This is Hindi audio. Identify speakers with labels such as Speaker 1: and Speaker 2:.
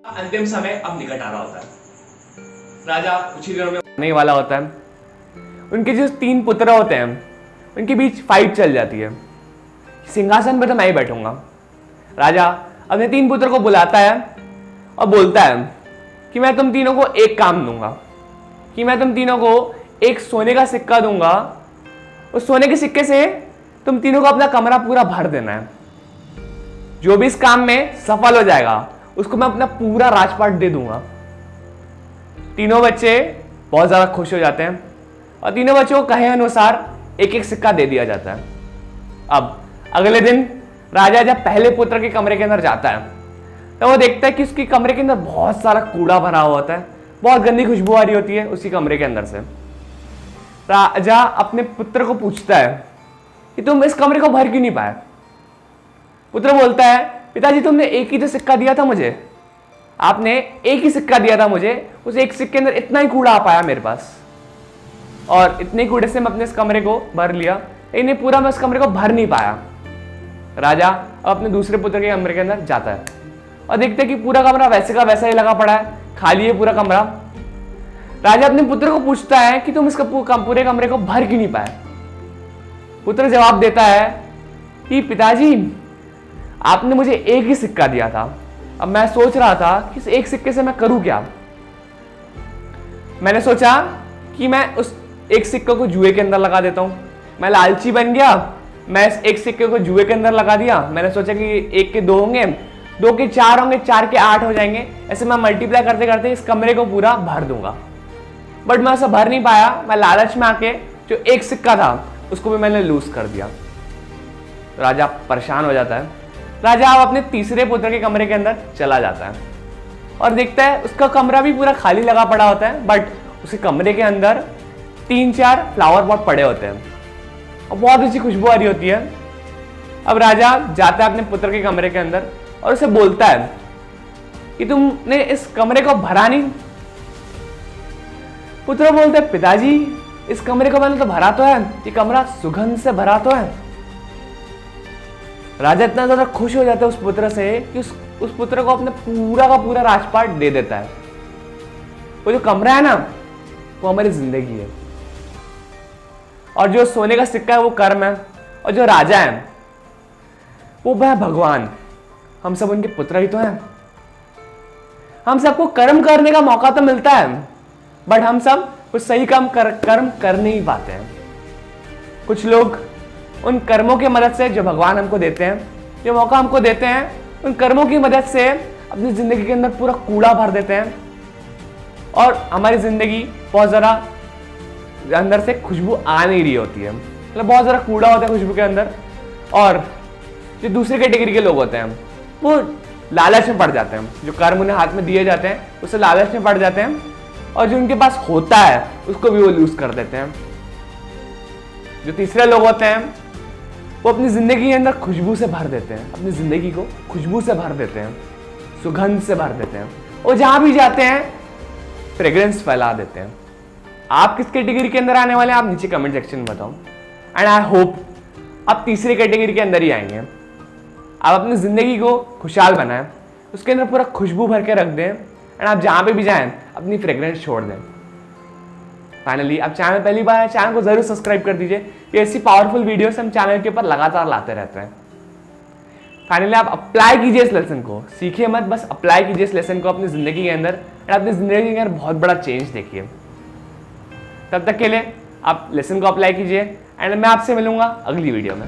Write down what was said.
Speaker 1: अंतिम समय अब निकट आ रहा होता है। राजा कुछ ही दिनों में होने वाला होता है। उनके जो 3 पुत्र होते हैं उनके बीच फाइट चल जाती है। सिंहासन पर तो मैं ही बैठूंगा। राजा अपने 3 पुत्र को बुलाता है और बोलता है कि मैं तुम तीनों को एक काम दूंगा, कि मैं तुम तीनों को एक सोने का सिक्का दूंगा। उस सोने के सिक्के से तुम तीनों को अपना कमरा पूरा भर देना है। जो भी इस काम में सफल हो जाएगा उसको मैं अपना पूरा राजपाट दे दूंगा। तीनों बच्चे बहुत ज्यादा खुश हो जाते हैं और तीनों बच्चों को कहे अनुसार एक एक सिक्का दे दिया जाता है। अब अगले दिन राजा जब पहले पुत्र के कमरे के अंदर जाता है तो वो देखता है कि उसके कमरे के अंदर बहुत सारा कूड़ा भरा हुआ होता है, बहुत गंदी खुशबू आ रही होती है उसी कमरे के अंदर से। राजा अपने पुत्र को पूछता है कि तुम इस कमरे को भर क्यों नहीं पाए। पुत्र बोलता है, पिताजी तुमने एक ही तो सिक्का दिया था मुझे, आपने एक ही सिक्का दिया था मुझे, उस एक सिक्के के अंदर इतना ही कूड़ा आ पाया मेरे पास, और इतने कूड़े से मैं अपने इस कमरे को भर लिया, लेकिन पूरा मैं इस कमरे को भर नहीं पाया। राजा अपने दूसरे पुत्र के कमरे के अंदर जाता है और देखते हैं कि पूरा कमरा वैसे का वैसा ही लगा पड़ा है, खाली है पूरा कमरा। राजा अपने पुत्र को पूछता है कि तुम इसका पूरे कमरे को भर क्यों नहीं पाए। पुत्र जवाब देता है कि पिताजी आपने मुझे एक ही सिक्का दिया था, अब मैं सोच रहा था कि इस एक सिक्के से मैं करूं क्या। मैंने सोचा कि मैं उस एक सिक्के को जुए के अंदर लगा देता हूं। मैं लालची बन गया, मैं इस एक सिक्के को जुए के अंदर लगा दिया। मैंने सोचा कि 1 के 2 होंगे, 2 के 4 होंगे, 4 के 8 हो जाएंगे, ऐसे मैं मल्टीप्लाई करते करते इस कमरे को पूरा भर दूंगा। बट मैं ऐसा भर नहीं पाया। मैं लालच में आके जो एक सिक्का था उसको भी मैंने लूज कर दिया। राजा परेशान हो जाता है। राजा अब अपने तीसरे पुत्र के कमरे के अंदर चला जाता है और देखता है उसका कमरा भी पूरा खाली लगा पड़ा होता है, बट उसके कमरे के अंदर 3-4 फ्लावर पॉट पड़े होते हैं और बहुत अच्छी खुशबू आ रही होती है। अब राजा जाता है अपने पुत्र के कमरे के अंदर और उसे बोलता है कि तुमने इस कमरे को भरा नहीं। पुत्र बोलता है, पिताजी इस कमरे को मैंने तो भरा तो है, ये कमरा सुगंध से भरा तो है। राजा इतना ज्यादा खुश हो जाता है उस पुत्र से कि उस पुत्र को अपने पूरा का पूरा राजपाट दे देता है। वो जो कमरा है ना वो हमारी जिंदगी है, और जो सोने का सिक्का है वो कर्म है, और जो राजा है वो है भगवान। हम सब उनके पुत्र ही तो हैं। हम सबको कर्म करने का मौका तो मिलता है, बट हम सब कुछ सही कर्म कर नहीं पाते हैं। कुछ लोग उन कर्मों की मदद से जो भगवान हमको देते हैं, जो मौका हमको देते हैं, उन कर्मों की मदद से अपनी जिंदगी के अंदर पूरा कूड़ा भर देते हैं और हमारी जिंदगी बहुत ज़रा अंदर से खुशबू आ नहीं रही होती है। मतलब बहुत ज़रा कूड़ा होता है खुशबू के अंदर। और जो दूसरे कैटेगरी के लोग होते हैं वो लालच में पड़ जाते हैं। जो कर्म उन्हें हाथ में दिए जाते हैं उससे लालच में पड़ जाते हैं, और जो उनके पास होता है उसको भी वो लूज कर देते हैं। जो तीसरे लोग होते हैं वो अपनी जिंदगी के अंदर खुशबू से भर देते हैं, अपनी जिंदगी को खुशबू से भर देते हैं, सुगंध से भर देते हैं, और जहां भी जाते हैं फ्रेग्रेंस फैला देते हैं। आप किस कैटेगरी के अंदर आने वाले हैं आप नीचे कमेंट सेक्शन में बताओ, एंड आई होप आप तीसरी कैटेगरी के अंदर ही आएंगे। आप अपनी जिंदगी को खुशहाल बनाएं, उसके अंदर पूरा खुशबू भर के रख दें, एंड आप जहां पे भी जाएं अपनी फ्रेग्रेंस छोड़ दें। फाइनली आप चैनल पहली बार है, चैनल को जरूर सब्सक्राइब कर दीजिए। ये ऐसी पावरफुल वीडियोस हम चैनल के ऊपर लगातार लाते रहते हैं। फाइनली आप अप्लाई कीजिए इस लेसन को, सीखिए मत, बस अप्लाई कीजिए इस लेसन को अपनी जिंदगी के अंदर, एंड अपनी जिंदगी के अंदर बहुत बड़ा चेंज देखिए। तब तक के लिए आप लेसन को अप्लाई कीजिए, एंड मैं आपसे मिलूंगा अगली वीडियो में।